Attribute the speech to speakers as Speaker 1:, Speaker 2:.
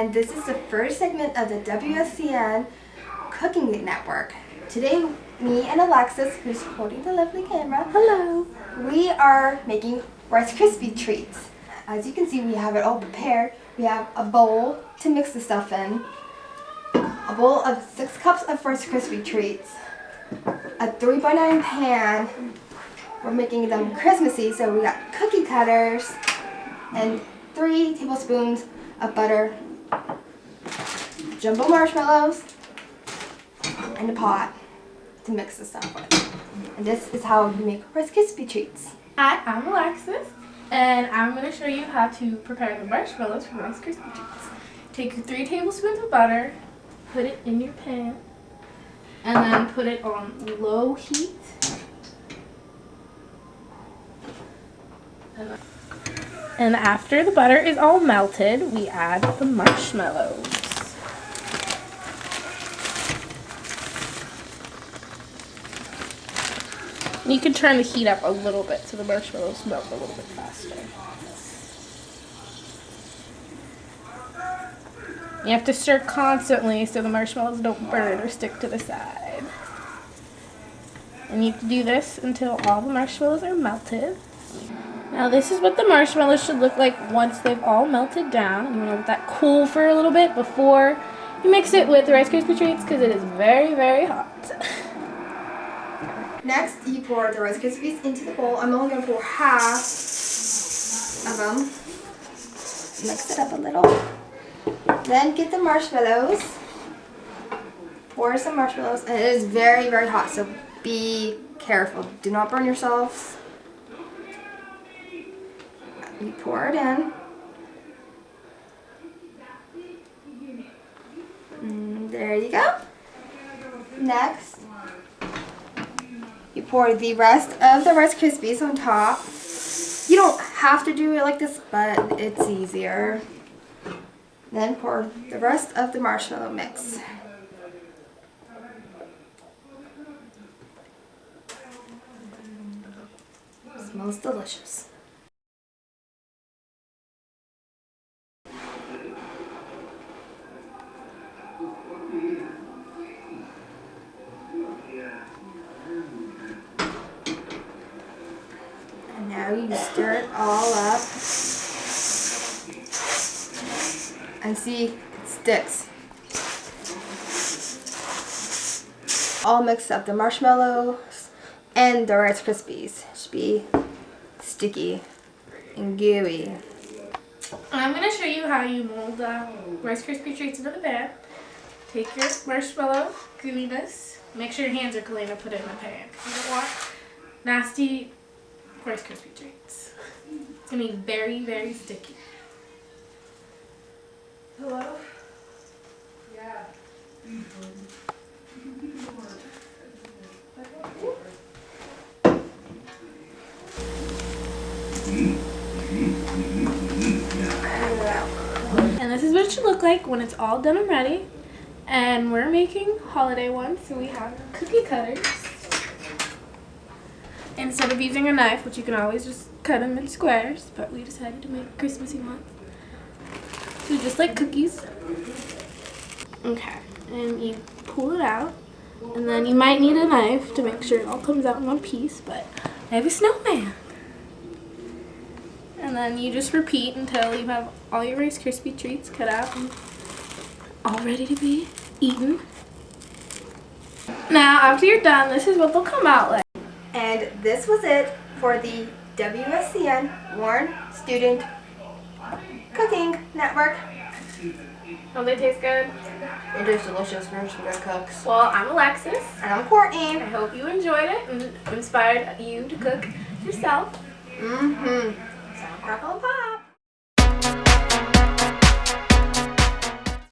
Speaker 1: and this is the first segment of the WSCN Cooking Network. Today, me and Alexis, who's holding the lovely camera,
Speaker 2: hello,
Speaker 1: we are making Rice Krispie treats. As you can see, we have it all prepared. We have a bowl to mix the stuff in, a bowl of 6 cups of Rice Krispie treats, a 3x9 pan. We're making them Christmassy, so we got cookie cutters and 3 tablespoons of butter, jumbo marshmallows, and a pot to mix the stuff with. And this is how you make Rice Krispie treats.
Speaker 2: Hi, I'm Alexis, and I'm going to show you how to prepare the marshmallows for Rice Krispie treats. Take your 3 tablespoons of butter, put it in your pan, and then put it on low heat. And after the butter is all melted, we add the marshmallows. You can turn the heat up a little bit so the marshmallows melt a little bit faster. You have to stir constantly so the marshmallows don't burn or stick to the side. And you have to do this until all the marshmallows are melted. Now this is what the marshmallows should look like once they've all melted down. You want to let that cool for a little bit before you mix it with Rice Krispie treats because it is very, very hot.
Speaker 1: Next, you pour the Rice Krispies into the bowl. I'm only going to pour half of them. Mix it up a little. Then get the marshmallows. Pour some marshmallows. And it is very, very hot, so be careful. Do not burn yourselves. You pour it in. And there you go. Next, you pour the rest of the Rice Krispies on top. You don't have to do it like this, but it's easier. Then pour the rest of the marshmallow mix. Smells delicious. And now you stir it all up. And see, it sticks. All mixed up, the marshmallows and the Rice Krispies. Should be sticky and gooey.
Speaker 2: I'm going to show you how you mold the Rice Krispie treats into the pan. Take your marshmallow gooiness. Make sure your hands are clean and put it in the pan. You don't want nasty Rice Krispie treats. It's going to be very, very sticky. Hello? Yeah. And this is what it should look like when it's all done and ready. And we're making holiday ones, so we have cookie cutters. Instead of using a knife, which you can always just cut them in squares, but we decided to make Christmassy ones. So just like cookies. Okay, and you pull it out, and then you might need a knife to make sure it all comes out in one piece, but I have a snowman. And then you just repeat until you have all your Rice Krispie treats cut out and all ready to be eaten. Now, after you're done, this is what they'll come out like.
Speaker 1: And this was it for the WSCN Warren Student Cooking Network.
Speaker 2: Don't they taste good?
Speaker 1: It is delicious. We're some good cooks.
Speaker 2: Well, I'm Alexis.
Speaker 1: And I'm Courtney.
Speaker 2: I hope you enjoyed it and inspired you to cook yourself.
Speaker 1: Mm-hmm. Crackle and pop.